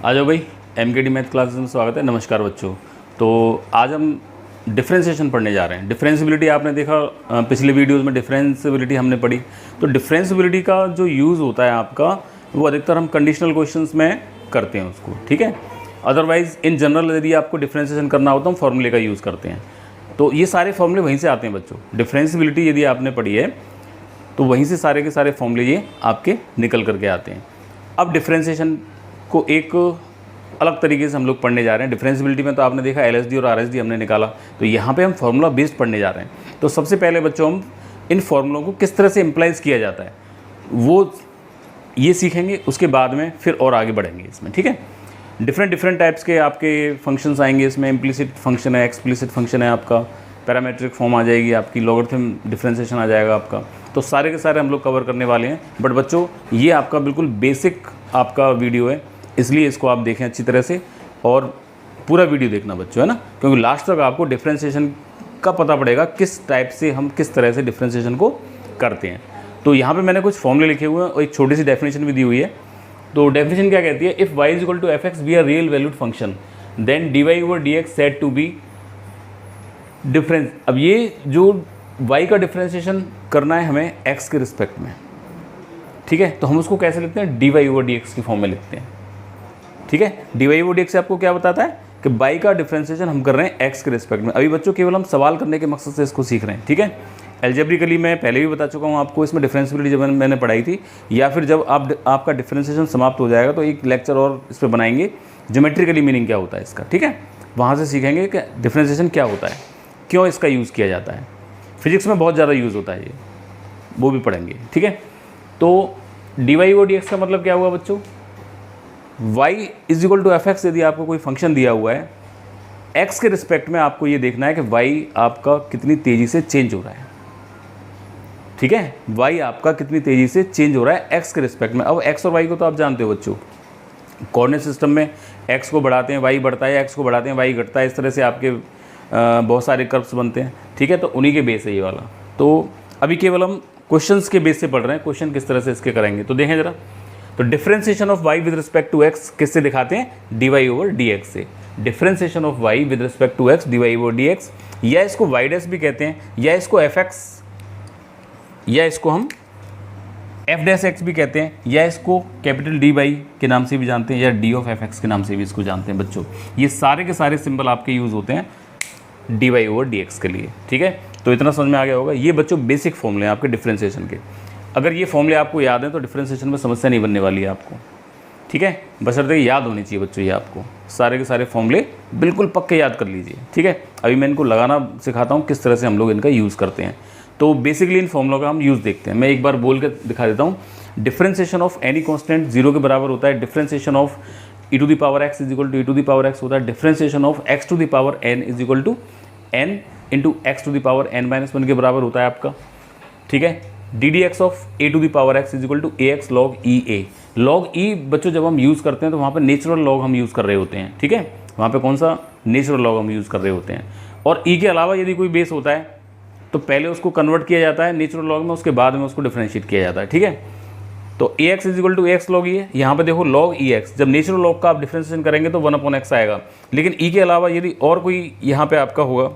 आ जाओ भाई, MKD math classes में स्वागत है। नमस्कार बच्चों। तो आज हम डिफ्रेंसिएशन पढ़ने जा रहे हैं। डिफ्रेंसिबिलिटी आपने देखा, पिछले वीडियोस में डिफ्रेंसिबिलिटी हमने पढ़ी। तो डिफ्रेंसिबिलिटी का जो यूज़ होता है आपका, वो अधिकतर हम कंडीशनल क्वेश्चंस में करते हैं उसको, ठीक है। अदरवाइज़ इन जनरल यदि आपको डिफ्रेंसिएशन करना हो तो हम फॉर्मूले का यूज़ करते हैं। तो ये सारे फॉर्मूले वहीं से आते हैं बच्चों। डिफ्रेंसिबिलिटी यदि आपने पढ़ी है तो वहीं से सारे के सारे फॉर्मूले ये आपके निकल करके आते हैं। अब डिफ्रेंसिएशन को एक अलग तरीके से हम लोग पढ़ने जा रहे हैं। डिफरेंशियबिलिटी में तो आपने देखा एलएसडी और आरएसडी हमने निकाला, तो यहाँ पे हम फार्मूला बेस्ड पढ़ने जा रहे हैं। तो सबसे पहले बच्चों हम इन फार्मूलों को किस तरह से इम्प्लाइज किया जाता है वो ये सीखेंगे, उसके बाद में फिर और आगे बढ़ेंगे इसमें, ठीक है। डिफरेंट टाइप्स के आपके फंक्शंस आएंगे इसमें। इम्प्लिसिट फंक्शन है, एक्सप्लिसिट फंक्शन है आपका, पैरामेट्रिक फॉर्म आ जाएगी आपकी, लॉगरिथम डिफरेंशिएशन आ जाएगा आपका। तो सारे के सारे हम लोग कवर करने वाले हैं। बट बच्चों ये आपका बिल्कुल बेसिक आपका वीडियो है, इसलिए इसको आप देखें अच्छी तरह से और पूरा वीडियो देखना बच्चों, है ना, क्योंकि लास्ट तक आपको डिफरेंशिएशन का पता पड़ेगा किस टाइप से हम किस तरह से डिफरेंशिएशन को करते हैं। तो यहाँ पे मैंने कुछ फॉर्मूले लिखे हुए हैं और एक छोटी सी डेफिनेशन भी दी हुई है। तो डेफिनेशन क्या कहती है, if y is equal to f x be a real valued function then d Y over D x said to be difference. अब ये जो y का डिफरेंशिएशन करना है हमें x के रिस्पेक्ट में, ठीक है। तो हम उसको कैसे लिखते हैं, D Y over D x की फॉर्म में लिखते हैं, ठीक है। D Y over D x आपको क्या बताता है कि y का डिफरेंशिएशन हम कर रहे हैं x के रिस्पेक्ट में। अभी बच्चों केवल हम सवाल करने के मकसद से इसको सीख रहे हैं, ठीक है। एल्जेब्रिकली मैं पहले भी बता चुका हूँ आपको, इसमें डिफरेंशियबिलिटी जब मैंने पढ़ाई थी, या फिर जब आपका डिफरेंशिएशन समाप्त हो जाएगा तो एक लेक्चर और इस पर बनाएंगे, ज्योमेट्रिकली मीनिंग क्या होता है इसका, ठीक है। वहाँ से सीखेंगे कि डिफरेंशिएशन क्या होता है, क्यों इसका यूज़ किया जाता है। फिजिक्स में बहुत ज़्यादा यूज़ होता है ये, वो भी पढ़ेंगे, ठीक है। तो D Y over D x का मतलब क्या हुआ बच्चों, y is equal to f x. यदि आपको कोई फंक्शन दिया हुआ है x के रिस्पेक्ट में, आपको ये देखना है कि y आपका कितनी तेज़ी से चेंज हो रहा है, ठीक है। y आपका कितनी तेज़ी से चेंज हो रहा है x के रिस्पेक्ट में। अब x और y को तो आप जानते हो बच्चों, कोऑर्डिनेट सिस्टम में x को बढ़ाते हैं y बढ़ता है, x को बढ़ाते हैं y घटता है, इस तरह से आपके बहुत सारे कर्व्स बनते हैं, ठीक है। तो उन्हीं के बेस है ये वाला। तो अभी केवल हम क्वेश्चंस के बेस से पढ़ रहे हैं, क्वेश्चन किस तरह से इसके करेंगे। तो देखें ज़रा, तो differentiation of y with respect to x किससे दिखाते हैं, D Y over D X से। Differentiation of y with respect to x D Y over D X, या इसको y डैश भी कहते हैं, या इसको एफ एक्स, या इसको हम एफ डैश एक्स भी कहते हैं, या इसको कैपिटल डी वाई के नाम से भी जानते हैं, या डी ऑफ एफ एक्स के नाम से भी इसको जानते हैं बच्चों। ये सारे के सारे सिंबल आपके यूज़ होते हैं D Y over D x के लिए, ठीक है। तो इतना समझ में आ गया होगा। ये बच्चों बेसिक फॉर्मूले हैं आपके डिफरेंशिएशन के। अगर ये फॉर्मूले आपको याद हैं तो डिफरेंशिएशन में समस्या नहीं बनने वाली है आपको, ठीक है। बशर्ते याद होनी चाहिए बच्चों, ये आपको सारे के सारे फॉर्मूले बिल्कुल पक्के याद कर लीजिए, ठीक है। अभी मैं इनको लगाना सिखाता हूँ किस तरह से हम लोग इनका यूज़ करते हैं। तो बेसिकली इन फॉर्मूलों का हम यूज़ देखते हैं। मैं एक बार बोल के दिखा देता हूँ। डिफरेंशिएशन ऑफ एनी कॉन्स्टेंट 0 के बराबर होता है। Differentiation of E to the power x is equal to E to the power x होता है। Differentiation of X to the power N is equal to n into X to the power n minus 1 के बराबर होता है आपका, ठीक है। D D x of A to the power x is equal to A X log E A. Log E बच्चों जब हम यूज़ करते हैं तो वहाँ पर नेचुरल लॉग हम यूज़ कर रहे होते हैं, ठीक है। वहाँ पे कौन सा नेचुरल लॉग हम यूज़ कर रहे होते हैं। और ई के अलावा यदि कोई बेस होता है तो पहले उसको कन्वर्ट किया जाता है नेचुरल लॉग में, उसके बाद में उसको डिफरेंशिएट किया जाता है, ठीक है। तो A X is equal to X log E है। यहाँ पे देखो लॉग ई एक्स, जब नेचुरल लॉग का आप डिफरेंशिएशन करेंगे तो 1/x आएगा। लेकिन ई के अलावा यदि और कोई यहाँ पे आपका होगा,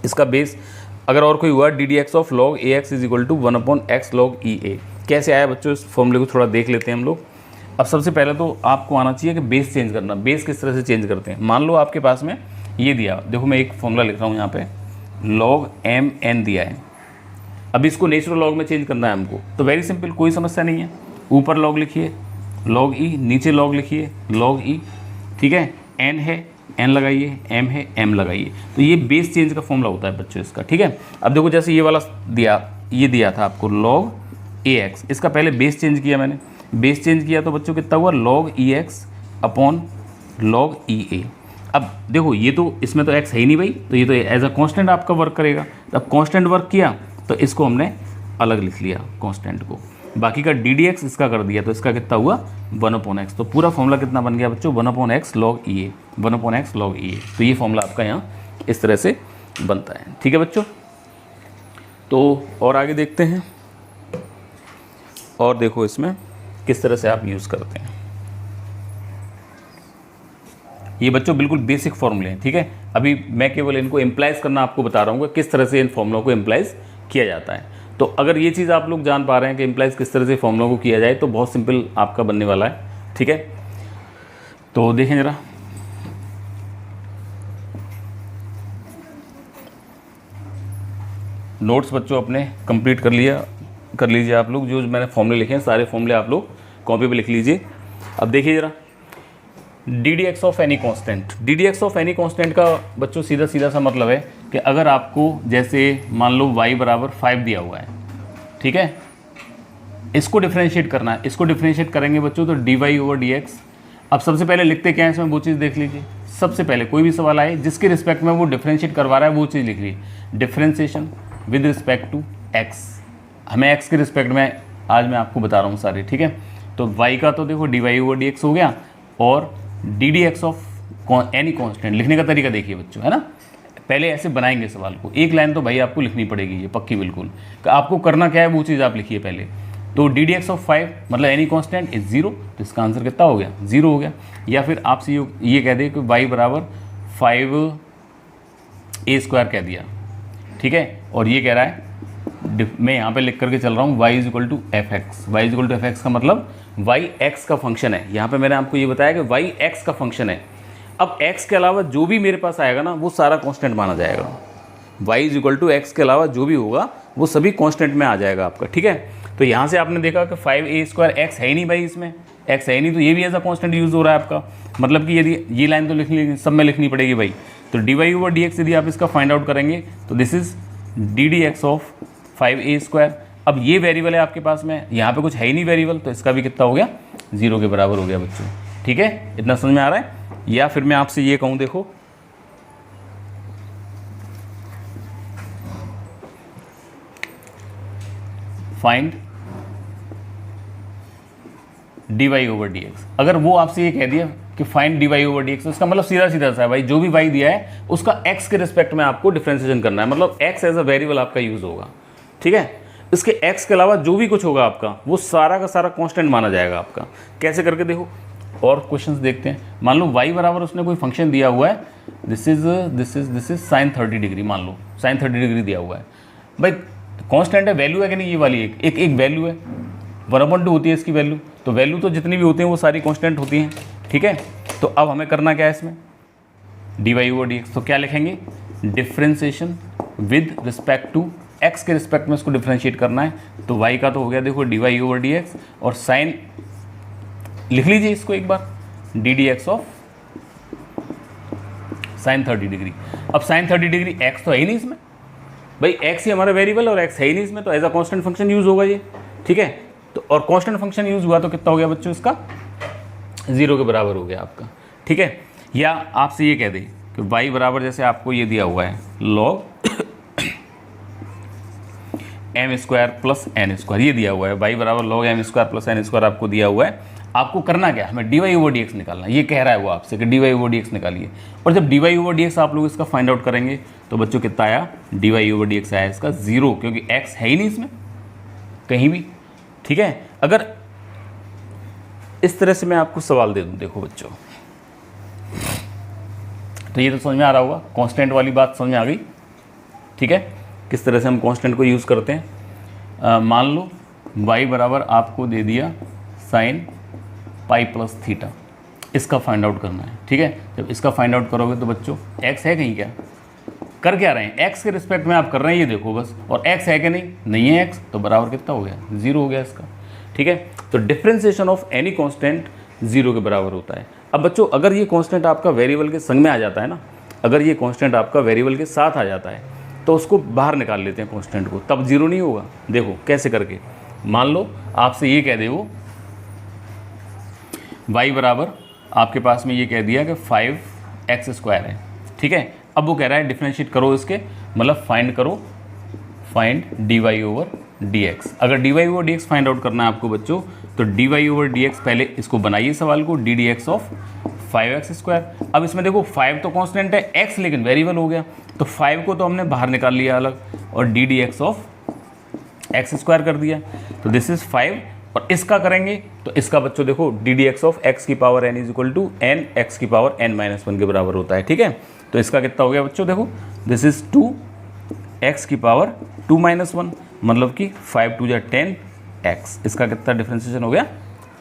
इसका बेस अगर और कोई हुआ, D D x of log A X is equal to 1/x log E A. कैसे आया बच्चों, इस फॉर्मूले को थोड़ा देख लेते हैं हम लोग। अब सबसे पहले तो आपको आना चाहिए कि बेस चेंज करना। बेस किस तरह से चेंज करते हैं। मान लो आपके पास में ये दिया, देखो मैं एक फॉर्मूला लिख रहा हूँ यहाँ पे, लॉग एम एन दिया है। अब इसको नेचुरल लॉग में चेंज करना है हमको, तो वेरी सिंपल, कोई समस्या नहीं है। ऊपर लॉग लिखिए लॉग ई, नीचे लॉग लिखिए लॉग ई, ठीक है। एन है एन लगाइए, एम है एम लगाइए। तो ये बेस चेंज का फॉर्मूला होता है बच्चों इसका, ठीक है। अब देखो जैसे ये वाला दिया, ये दिया था आपको लॉग ए एक्स, इसका पहले बेस चेंज किया मैंने। बेस चेंज किया तो बच्चों कितना हुआ, log E x upon log E ए। अब देखो ये तो इसमें तो एक्स है ही नहीं भाई, तो ये तो एज अ कांस्टेंट आपका वर्क करेगा। अब कांस्टेंट वर्क किया तो इसको हमने अलग लिख लिया कांस्टेंट को, बाकी का डी डी एक्स इसका कर दिया, तो इसका कितना हुआ 1/x। तो पूरा फॉर्मूला कितना बन गया बच्चों, 1/x लॉग ई ए, 1/x लॉग ई ए। तो ये फॉर्मूला आपका यहाँ इस तरह से बनता है, ठीक है बच्चों। तो और आगे देखते हैं, और देखो इसमें किस तरह से आप यूज़ करते हैं। ये बच्चों बिल्कुल बेसिक फॉर्मूले हैं, ठीक है। अभी मैं केवल इनको इम्प्लाइज करना आपको बता रहा हूँ कि किस तरह से इन फॉर्मूलों को इम्प्लाइज किया जाता है। तो अगर ये चीज़ आप लोग जान पा रहे हैं कि इम्प्लाइज किस तरह से फॉर्मूलों को किया जाए तो बहुत सिंपल आपका बनने वाला है, ठीक है। तो देखें ज़रा, नोट्स बच्चों अपने कंप्लीट कर लीजिए आप लोग। जो मैंने फॉर्मूले लिखे हैं सारे फॉर्मूले आप लोग कॉपी पे लिख लीजिए। अब देखिए ज़रा, D D x of any constant, D D x of any constant का बच्चों सीधा सा मतलब है कि अगर आपको जैसे मान लो y बराबर 5 दिया हुआ है, ठीक है, इसको डिफ्रेंशिएट करना है। इसको डिफ्रेंशिएट करेंगे बच्चों तो D Y over D x. अब सबसे पहले लिखते क्या है इसमें, वो चीज़ देख लीजिए। सबसे पहले कोई भी सवाल आए जिसके रिस्पेक्ट में वो डिफ्रेंशिएट करवा रहा है वो चीज़ लिख लीजिए, differentiation with respect to x. हमें एक्स के रिस्पेक्ट में आज मैं आपको बता रहा हूँ सारे, ठीक है। तो y का तो देखो D Y over D x हो गया, और d D x of any constant लिखने का तरीका देखिए बच्चों, है ना। पहले ऐसे बनाएंगे सवाल को, एक लाइन तो भाई आपको लिखनी पड़ेगी, ये पक्की बिल्कुल। आपको करना क्या है वो चीज़ आप लिखिए पहले। तो डी डी एक्स ऑफ 5 मतलब एनी कॉन्स्टेंट इज 0, तो इसका आंसर कितना हो गया, 0 हो गया। या फिर आपसे ये कह दे कि y बराबर 5a² कह दिया, ठीक है। और ये कह रहा है, मैं यहाँ पे लिख करके चल रहा हूँ y is equal to f x. Y is equal to f x का मतलब y x का फंक्शन है। यहाँ पे मैंने आपको ये बताया कि y x का फंक्शन है। अब x के अलावा जो भी मेरे पास आएगा ना वो सारा कांस्टेंट माना जाएगा। y is equal to x के अलावा जो भी होगा वो सभी कांस्टेंट में आ जाएगा आपका, ठीक है। तो यहाँ से आपने देखा कि 5a² x है ही नहीं भाई, इसमें x है ही नहीं, तो ये भी एज अ कांस्टेंट यूज़ हो रहा है आपका। मतलब कि यदि ये लाइन तो लिखनी सब में लिखनी पड़ेगी भाई। तो D Y over D x यदि आप इसका फाइंड आउट करेंगे तो this is d D x of 5a²। अब ये वेरिएबल है आपके पास में, यहाँ पे कुछ है ही नहीं वेरिएबल, तो इसका भी कितना हो गया, 0 के बराबर हो गया बच्चों, ठीक है। इतना समझ में आ रहा है। या फिर मैं आपसे ये कहूँ, देखो find D Y over D x. अगर वो आपसे ये कह दिया कि find D Y over D x, तो इसका मतलब सीधा सा है भाई, जो भी y दिया है उसका x के रिस्पेक्ट में आपको डिफ्रेंशिएशन करना है। मतलब x एज अ वेरिएबल आपका यूज होगा, ठीक है। इसके x के अलावा जो भी कुछ होगा आपका वो सारा का सारा कांस्टेंट माना जाएगा आपका। कैसे करके देखो, और क्वेश्चंस देखते हैं। मान लो y बराबर उसने कोई फंक्शन दिया हुआ है, दिस इज साइन 30 डिग्री, मान लो साइन 30 डिग्री दिया हुआ है भाई। कांस्टेंट है, वैल्यू है कि नहीं, ये वाली एक वैल्यू है, 1/2 होती है इसकी वैल्यू। तो वैल्यू तो जितनी भी होती हैं वो सारी कांस्टेंट होती हैं, ठीक है। तो अब हमें करना क्या है इसमें, d Y over D x. तो क्या लिखेंगे, differentiation with respect to x के रिस्पेक्ट में इसको डिफ्रेंशिएट करना है। तो y का तो हो गया देखो D Y over D X, और साइन लिख लीजिए इसको एक बार, D D x of sine 30 degree. अब साइन 30 डिग्री x तो है ही नहीं इसमें भाई, x ही हमारा वेरिएबल और x है ही नहीं इसमें, तो as a constant function use होगा ये, ठीक है। तो और कांस्टेंट फंक्शन यूज हुआ तो कितना हो गया बच्चों, इसका 0 के बराबर हो गया आपका, ठीक है। या आपसे ये कह दे कि y बराबर जैसे आपको ये दिया हुआ है log m² प्लस n², ये दिया हुआ है y बराबर log m² प्लस n² आपको दिया हुआ है। आपको करना क्या है, हमें d Y over D x निकालना। ये कह रहा है वो आपसे कि d Y over D x निकालिए, और जब d Y over D x आप लोग इसका फाइंड आउट करेंगे तो बच्चों कितना आया, d Y over D x आया इसका 0, क्योंकि x है ही नहीं इसमें कहीं भी, ठीक है। अगर इस तरह से मैं आपको सवाल दे दूं, देखो बच्चों, तो ये तो समझ में आ रहा होगा, कांस्टेंट वाली बात समझ में आ गई, ठीक है। किस तरह से हम कांस्टेंट को यूज़ करते हैं। मान लो y बराबर आपको दे दिया साइन पाई प्लस थीटा, इसका फाइंड आउट करना है, ठीक है। जब इसका फाइंड आउट करोगे तो बच्चों x है कहीं, क्या कर क्या रहे हैं, x के रिस्पेक्ट में आप कर रहे हैं, ये देखो बस, और x है कि नहीं है x, तो बराबर कितना हो गया, 0 हो गया इसका, ठीक है। तो डिफ्रेंशिएशन ऑफ एनी कांस्टेंट 0 के बराबर होता है। अब बच्चों अगर ये कांस्टेंट आपका वेरिएबल के संग में आ जाता है ना, अगर ये कांस्टेंट आपका वेरिएबल के साथ आ जाता है तो उसको बाहर निकाल लेते हैं कांस्टेंट को, तब 0 नहीं होगा। देखो कैसे करके, मान लो आपसे ये कह दे वो y बराबर आपके पास में ये कह दिया कि 5x² है, ठीक है। अब वो कह रहा है डिफ्रेंशिएट करो इसके, मतलब फाइंड करो, find D Y over D x. अगर D Y over D X find out करना है आपको बच्चों, तो D Y over D X पहले इसको बनाइए सवाल को, D D x of 5x²। अब इसमें देखो 5 तो कांस्टेंट है, x लेकिन वेरिएबल हो गया, तो 5 को तो हमने बाहर निकाल लिया अलग, और d D x of x² कर दिया। तो दिस इज 5 और इसका करेंगे तो इसका बच्चों देखो D D x of x की power n is equal to N x की पावर n माइनस वन के बराबर होता है। ठीक है, तो इसका कितना हो गया बच्चों, देखो दिस इज 2 एक्स की पावर 2 माइनस वन, मतलब कि 5 2 10 एक्स, इसका कितना डिफ्रेंसिएशन हो गया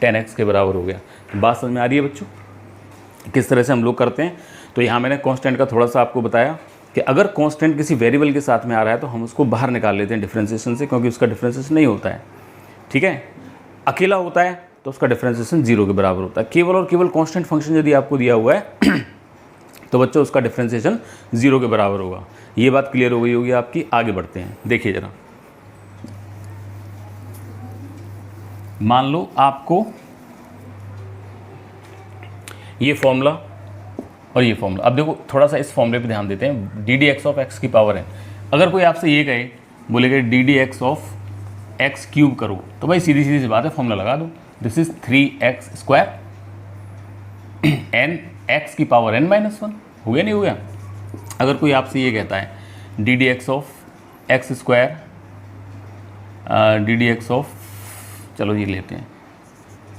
10 एक्स के बराबर हो गया। बात समझ में आ रही है बच्चों किस तरह से हम लोग करते हैं। तो यहाँ मैंने कांस्टेंट का थोड़ा सा आपको बताया कि अगर कांस्टेंट किसी वेरिएबल के साथ में आ रहा है तो हम उसको बाहर निकाल लेते हैं डिफ्रेंसिएशन से, क्योंकि उसका डिफ्रेंसिएशन नहीं होता है। ठीक है, अकेला होता है तो उसका डिफ्रेंसिएशन 0 के बराबर होता है। केवल और केवल कांस्टेंट फंक्शन यदि आपको दिया हुआ है तो बच्चों उसका डिफ्रेंसिएशन 0 के बराबर होगा। ये बात क्लियर हो गई होगी आपकी। आगे बढ़ते हैं, देखिए ज़रा, मान लो आपको ये फॉर्मूला और ये फॉर्मूला, अब देखो थोड़ा सा इस फॉर्मूले पे ध्यान देते हैं। D D x of x की पावर है, अगर कोई आपसे ये कहे बोलेगा D D x of x cube करो, तो भाई सीधी सीधी सी बात है, फॉर्मूला लगा दो। This is 3x square n x की पावर n माइनस वन, हो गया नहीं हो गया। अगर कोई आपसे ये कहता है D D x of x square, D D x of, चलो ये लेते हैं,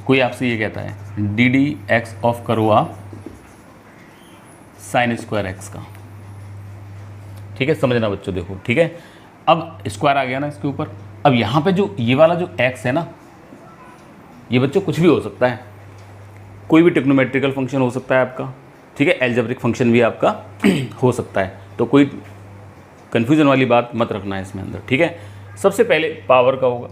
कोई आपसे ये कहता है डी डी एक्स ऑफ करो आप साइन स्क्वायर एक्स का। ठीक है, समझना बच्चों देखो। ठीक है, अब स्क्वायर आ गया ना इसके ऊपर। अब यहाँ पे जो ये वाला जो x है ना, ये बच्चों कुछ भी हो सकता है, कोई भी ट्रिग्नोमेट्रिकल फंक्शन हो सकता है आपका। ठीक है, एल्जेब्रिक फंक्शन भी आपका हो सकता है, तो कोई कन्फ्यूजन वाली बात मत रखना है इसमें अंदर। ठीक है, सबसे पहले पावर का होगा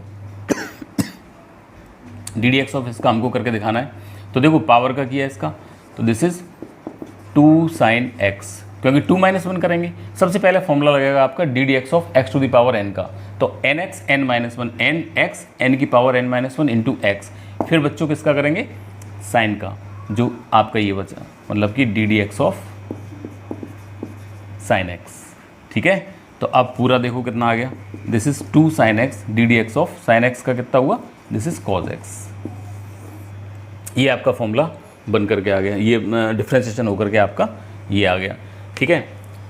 डी डी एक्स ऑफ इसका हमको करके दिखाना है। तो देखो पावर का किया है इसका, तो दिस इज 2 साइन एक्स, क्योंकि 2 माइनस वन करेंगे। सबसे पहले फॉर्मूला लगेगा आपका D D x of X to the power n का, तो N X N minus one, N X N की power n minus one into X. फिर बच्चों किसका करेंगे, साइन का, जो आपका ये बचा, मतलब कि D D x of sine x. ठीक है, तो अब पूरा देखो कितना आ गया, this is 2 sine x, D D x of sign X का कितना हुआ, दिस इज कॉज एक्स। ये आपका फॉर्मूला बन करके आ गया, ये डिफ्रेंशिएशन होकर के आपका ये आ गया। ठीक है,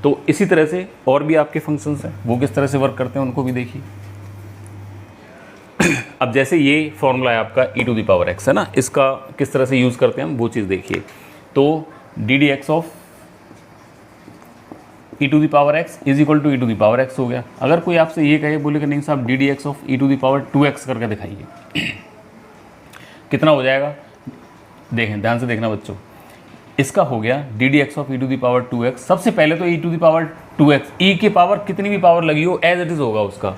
तो इसी तरह से और भी आपके फंक्शंस हैं, वो किस तरह से वर्क करते हैं उनको भी देखिए। अब जैसे ये फॉर्मूला है आपका e to the power x है ना, इसका किस तरह से यूज़ करते हैं हम वो चीज़ देखिए। तो d D x of e to the power x is equal to e to the power x हो गया। अगर कोई आपसे ये कहे बोले कि नहीं साहब d D x of e to the power 2x करके दिखाइए, कितना हो जाएगा, देखें ध्यान से देखना बच्चों, इसका हो गया d D x of E to the power 2x। सबसे पहले तो ई टू दी पावर 2x, ई के पावर कितनी भी पावर लगी हो एज इट इज़ होगा उसका,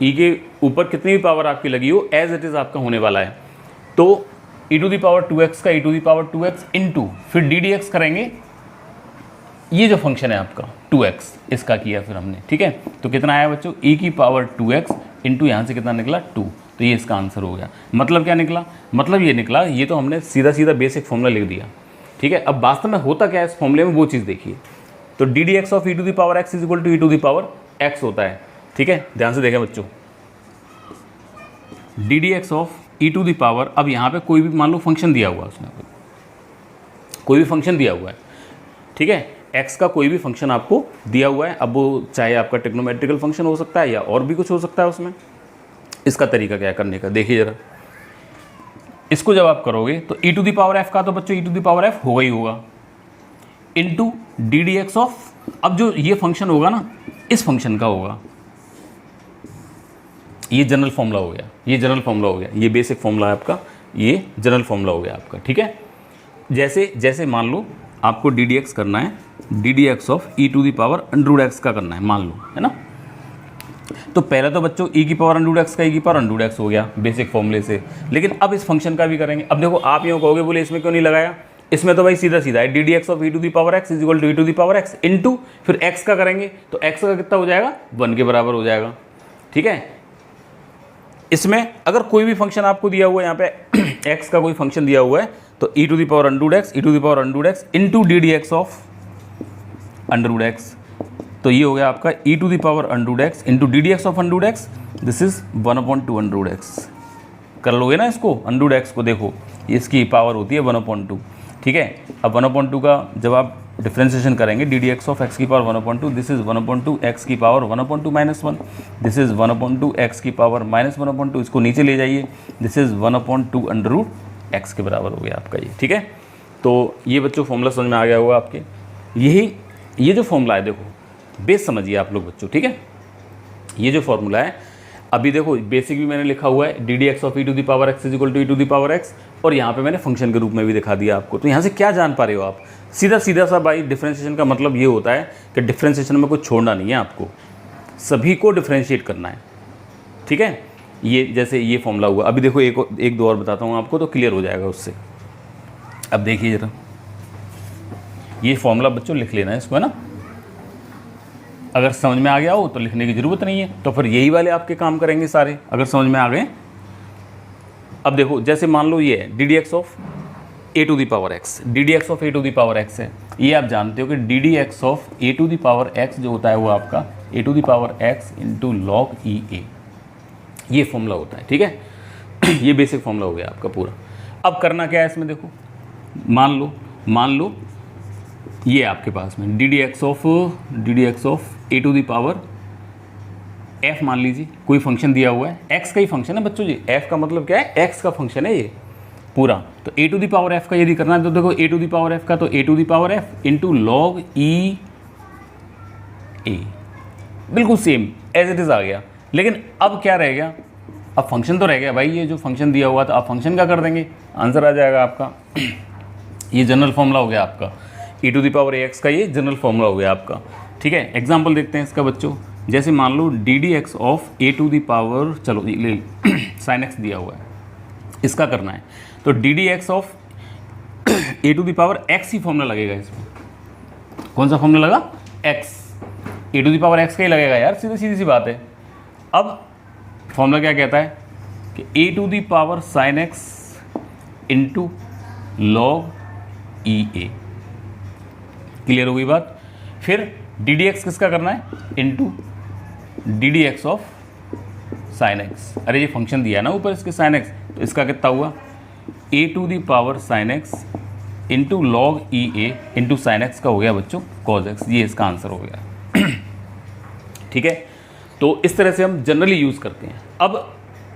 ई के ऊपर कितनी भी पावर आपकी लगी हो एज इट इज़ आपका होने वाला है। तो ई टू दी पावर 2x का E to the power 2x into फिर डी डी एक्स करेंगे, ये जो फंक्शन है आपका 2x, इसका किया फिर हमने। ठीक है, तो कितना आया बच्चों, ई की पावर 2x इंटू यहाँ से कितना निकला 2, तो ये इसका आंसर हो गया। मतलब क्या निकला, मतलब ये निकला, ये तो हमने सीधा सीधा बेसिक फॉर्मूला लिख दिया। ठीक है, अब वास्तव में होता क्या है इस फॉर्मूले में वो चीज़ देखिए। तो d D x of E to the power x is equal to E to the power x होता है। ठीक है, ध्यान से देखें बच्चों, d D x of E to the power, अब यहाँ पे कोई भी मान लो फंक्शन दिया हुआ है, उसने कोई भी फंक्शन दिया हुआ है। ठीक है, एक्स का कोई भी फंक्शन आपको दिया हुआ है, अब वो चाहे आपका ट्रिग्नोमेट्रिकल फंक्शन हो सकता है या और भी कुछ हो सकता है उसमें। इसका तरीका क्या करने का देखिए ज़रा, इसको जब आप करोगे तो e to the power f का तो बच्चों e to the power f होगा ही होगा, into d D x of, अब जो ये फंक्शन होगा ना इस फंक्शन का होगा, ये जनरल फॉर्मूला हो गया, ये जनरल फॉर्मूला हो गया, ये बेसिक फॉर्मूला है आपका, ये जनरल फॉर्मूला हो गया आपका। ठीक है, जैसे जैसे मान लो आपको डी डी एक्स करना है, D D x of E to the power under x का करना है मान लो, है ना। तो पहले तो बच्चों e की पावर अंडर एक्स का e की पावर अंडर एक्स हो गया बेसिक फॉर्मूले से, लेकिन अब इस फंक्शन का भी करेंगे। अब देखो आप यूँ कहोगे बोले इसमें क्यों नहीं लगाया, इसमें तो भाई सीधा सीधा है, D D x of E to the power x is equal to E to the power x into फिर x का करेंगे तो x का कितना हो जाएगा, 1 के बराबर हो जाएगा। ठीक है, इसमें अगर कोई भी फंक्शन आपको दिया हुआ है, यहाँ पे x का कोई फंक्शन दिया हुआ है, तो e to the power under x, e to the power under x into d D x of under x, तो ये हो गया आपका e to the power under x into d D x of under x, this is 1/2 under x. कर लोगे ना इसको under x को, देखो इसकी पावर होती है 1/2। ठीक है, अब 1/2 का जब आप डिफ्रेंसिएशन करेंगे d D x of x की पावर 1/2, दिस इज 1/2 एक्स की पावर 1/2 -1, दिस इज 1/2 एक्स की पावर -1/2, इसको नीचे ले जाइए, this is 1/2 under root x के बराबर हो गया आपका ये, ठीक है। तो ये बच्चों फॉर्मूला समझ में आ गया होगा आपके। ये जो फॉर्मूला है देखो, बेस समझिए आप लोग बच्चों, ठीक है। ये जो फॉर्मूला है अभी देखो, बेसिक भी मैंने लिखा हुआ है, D D x of E to the power x is equal to E to the power x, और यहाँ पे मैंने फंक्शन के रूप में भी दिखा दिया आपको। तो यहाँ से क्या जान पा रहे हो आप, सीधा सा भाई डिफ्रेंशिएशन का मतलब ये होता है कि डिफ्रेंशिएशन में कुछ छोड़ना नहीं है, आपको सभी को डिफ्रेंशिएट करना है, ठीक है। ये जैसे ये फॉर्मूला हुआ, अभी देखो एक दो और बताता हूँ आपको तो क्लियर हो जाएगा उससे। अब देखिए जरा, ये फॉर्मूला बच्चों लिख लेना है इसको, है ना। अगर समझ में आ गया हो तो लिखने की ज़रूरत नहीं है, तो फिर यही वाले आपके काम करेंगे सारे, अगर समझ में आ गए। अब देखो, जैसे मान लो ये है D D x of A to the power X, D D x of A to the power X है। ये आप जानते हो कि D D x of A to the power X जो होता है वो आपका A to the power x into log E A, ये फॉर्मूला होता है, ठीक है। ये बेसिक फॉर्मूला हो गया आपका पूरा। अब करना क्या है इसमें, देखो मान लो ये आपके पास में d D x of A to the power f मान लीजिए, कोई फंक्शन दिया हुआ है, एक्स का ही फंक्शन है बच्चों जी, एफ का मतलब क्या है, एक्स का फंक्शन है ये पूरा। तो A to the power F का यदि करना है तो देखो, A to the power F का तो A to the power F into log E A, बिल्कुल सेम एज इट इज़ आ गया। लेकिन अब क्या रह गया, अब फंक्शन तो रह गया भाई, ये जो फंक्शन दिया हुआ था अब फंक्शन का कर देंगे, आंसर आ जाएगा आपका। ये जनरल फॉर्मूला हो गया आपका, E to the power A X का ये जनरल फॉर्मूला हो गया आपका, ठीक है। एग्जाम्पल देखते हैं इसका बच्चों, जैसे मान लो D D x of A to the power, चलो ले साइन एक्स दिया हुआ है, इसका करना है तो d D x of A to the power x ही फॉर्मूला लगेगा इसमें। कौन सा फॉर्मूला लगा, x, a to the power x का ही लगेगा यार, सीधी सी बात है। अब फॉर्मूला क्या कहता है कि A to the power sine X into log E A, clear हो गई बात। फिर डी डी एक्स किसका करना है, into d D x of sine x, अरे ये फंक्शन दिया है ना ऊपर इसके साइन एक्स, तो इसका कितना हुआ, A to the power sine X into log E A into sine X का हो गया बच्चों कॉज एक्स, ये इसका आंसर हो गया। ठीक है, तो इस तरह से हम जनरली यूज़ करते हैं। अब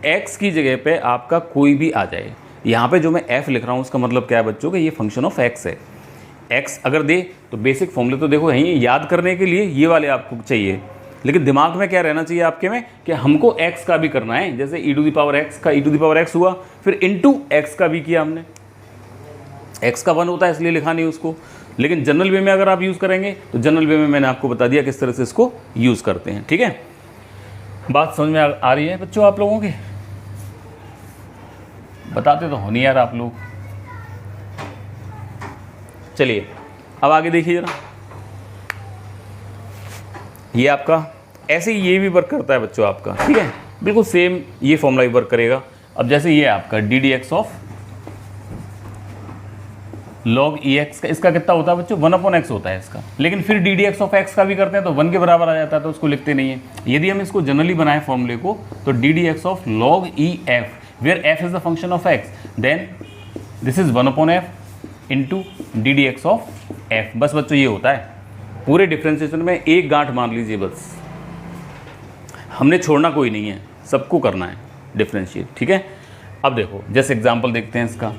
x की जगह पे आपका कोई भी आ जाए, यहाँ पे जो मैं f लिख रहा हूँ उसका मतलब क्या है बच्चों कि ये फंक्शन ऑफ x है। x अगर दे तो बेसिक फॉर्मूले तो देखो यहीं याद करने के लिए ये वाले आपको चाहिए, लेकिन दिमाग में क्या रहना चाहिए आपके में कि हमको x का भी करना है। जैसे e to the power x का e to the power x हुआ, फिर इनटू x का भी किया हमने, x का 1 होता है इसलिए लिखा नहीं उसको। लेकिन जनरल वे में अगर आप यूज़ करेंगे तो जनरल वे में मैंने आपको बता दिया किस तरह से इसको यूज़ करते हैं। ठीक है, बात समझ में आ रही है बच्चों आप लोगों की? बताते तो हो नहीं यार आप लोग। चलिए अब आगे देखिए जरा, ये आपका ऐसे ही ये भी वर्क करता है बच्चों आपका। ठीक है, बिल्कुल सेम ये फॉर्मूला भी वर्क करेगा। अब जैसे ये आपका D D x of log E x का, इसका कितना होता है बच्चों 1/x होता है इसका, लेकिन फिर D D x of x का भी करते हैं तो 1 के बराबर आ जाता है, तो उसको लिखते नहीं है। यदि हम इसको जनरली बनाएं फॉर्मूले को तो d D x of log e f where f is the function of x, then this is 1/f into d D x of f. बस बच्चों ये होता है पूरे डिफ्रेंसिएशन में, एक गांठ मान लीजिए बस, हमने छोड़ना कोई नहीं है, सबको करना है डिफ्रेंशिएट। ठीक है, अब देखो जैसे एग्जाम्पल देखते हैं इसका।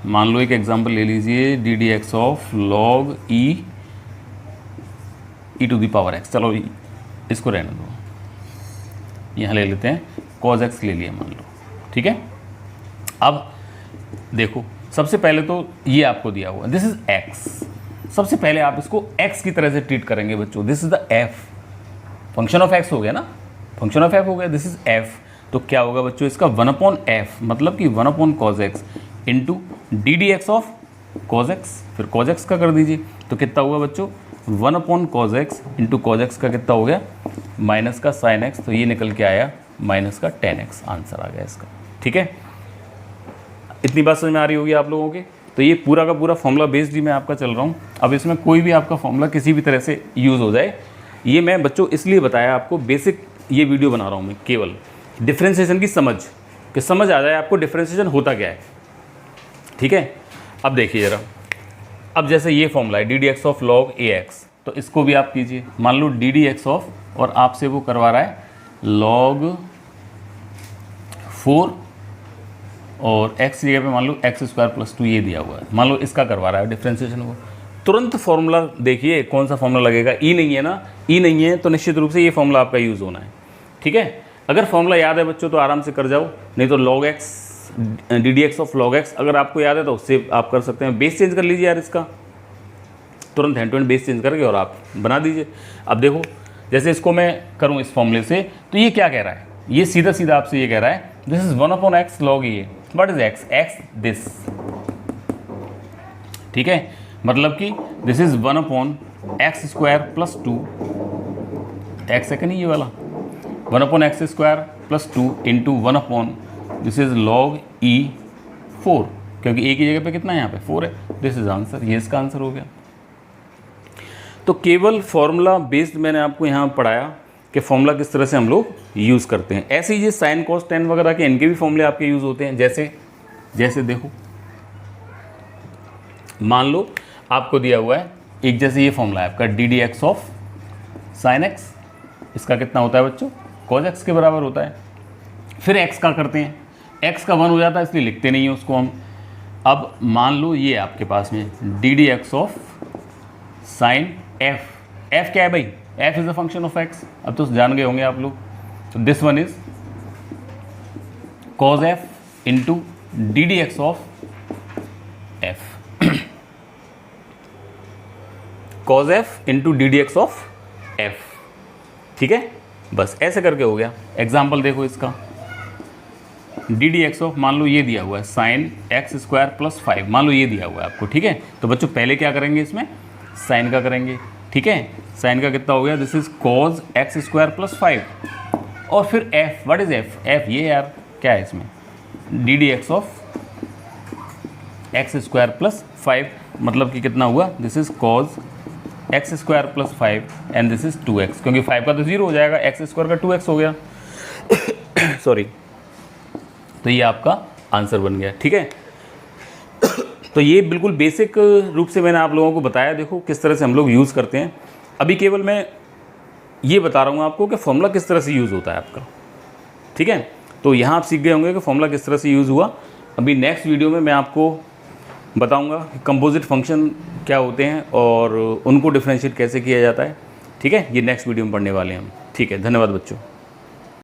मान लो एक एग्जांपल ले लीजिए, d D x of log e to the power x, चलो इसको रहने दो, यहाँ ले लेते हैं कॉज एक्स ले लिया मान लो। ठीक है, अब देखो सबसे पहले तो ये आपको दिया हुआ दिस इज एक्स, सबसे पहले आप इसको एक्स की तरह से ट्रीट करेंगे बच्चों। This is the F, function of x हो गया ना, फंक्शन ऑफ एफ हो गया, दिस इज एफ। तो क्या होगा बच्चों इसका 1/f, मतलब कि 1/cos x into d D x of cos x, फिर कॉज एक्स का कर दीजिए तो कितना हुआ बच्चों 1/cos x into cos x का कितना हो गया माइनस का साइन एक्स, तो ये निकल के आया माइनस का tan x, आंसर आ गया इसका। ठीक है, इतनी बात समझ में आ रही होगी आप लोगों के? तो ये पूरा का पूरा फॉर्मूला बेस्ड ही मैं आपका चल रहा हूँ। अब इसमें कोई भी आपका फॉर्मूला किसी भी तरह से यूज़ हो जाए, ये मैं बच्चों इसलिए बताया आपको, बेसिक ये वीडियो बना रहा हूँ मैं केवल डिफ्रेंसिएशन की समझ आ जाए आपको डिफ्रेंसिएशन होता क्या है। ठीक है, अब देखिए ज़रा, अब जैसे ये फॉर्मूला है D D x of log A x, तो इसको भी आप कीजिए। मान लो डी डी एक्स ऑफ, और आपसे वो करवा रहा है लॉग 4 और एक्स की जगह पे मान लो एक्स स्क्वायर प्लस 2 ये दिया हुआ है, मान लो इसका करवा रहा है डिफ्रेंसिएशन को। तुरंत फॉर्मूला देखिए कौन सा फॉर्मूला लगेगा, ई नहीं है ना, ई नहीं है तो निश्चित रूप से ये फॉर्मूला आपका यूज़ होना है। ठीक है, अगर फॉर्मूला याद है बच्चों तो आराम से कर जाओ, नहीं तो log x D D x of log x अगर आपको याद है तो उससे आप कर सकते हैं। बेस चेंज कर लीजिए यार इसका, तुरंत hand to hand base change करके और आप बना दीजिए। अब देखो जैसे इसको मैं करूँ इस फॉर्मूले से, तो ये क्या कह रहा है, ये सीधा सीधा आपसे ये कह रहा है this is 1/x log A. What is X, X this, ठीक है, मतलब कि this is 1/x square plus 2, X है कि नहीं ये वाला, 1/x square plus 2 into 1/ this is log E 4, क्योंकि ए की जगह पे कितना है यहाँ पे 4 है। दिस इज आंसर, ये इसका आंसर हो गया। तो केवल फॉर्मूला बेस्ड मैंने आपको यहाँ पढ़ाया कि फॉर्मूला किस तरह से हम लोग यूज़ करते हैं। ऐसे ही ये साइन कॉस टेन वगैरह के इनके भी फॉर्मूले आपके यूज़ होते हैं। जैसे देखो मान लो आपको दिया हुआ है एक, जैसे ये फॉर्मूला है आपका D D x of sine x, इसका कितना होता है बच्चों, कॉज एक्स के बराबर होता है। फिर एक्स का करते हैं, एक्स का 1 हो जाता है इसलिए लिखते नहीं है उसको हम। अब मान लो ये आपके पास में d D x of sign F, F क्या है भाई, F is a function of x, अब तो जान गए होंगे आप लोग। तो this one is cause F into d D x of F, cause F into d D x of F, ठीक है, बस ऐसे करके हो गया। एग्जाम्पल देखो इसका, डी डी एक्स ऑफ मान लो ये दिया हुआ है साइन एक्स स्क्वायर प्लस 5, मान लो ये दिया हुआ है आपको, ठीक है। तो बच्चों पहले क्या करेंगे, इसमें साइन का करेंगे, ठीक है, साइन का कितना हो गया, this is cos x square plus 5, और फिर F, what is F, F ये यार क्या है इसमें, D D x of x square plus 5, मतलब कि कितना हुआ, this is cos x square plus 5 and this is 2x, क्योंकि 5 का तो 0 हो जाएगा, एक्स स्क्वायर का 2x हो गया सॉरी। तो ये आपका आंसर बन गया, ठीक है। तो ये बिल्कुल बेसिक रूप से मैंने आप लोगों को बताया, देखो किस तरह से हम लोग यूज़ करते हैं। अभी केवल मैं ये बता रहा हूँ आपको कि फॉर्मूला किस तरह से यूज़ होता है आपका, ठीक है। तो यहाँ आप सीख गए होंगे कि फॉर्मूला किस तरह से यूज़ हुआ। अभी नेक्स्ट वीडियो में मैं आपको बताऊँगा कि कंपोजिट फंक्शन क्या होते हैं और उनको डिफ्रेंशिएट कैसे किया जाता है, ठीक है। ये नेक्स्ट वीडियो में पढ़ने वाले हैं हम, ठीक है। धन्यवाद बच्चों।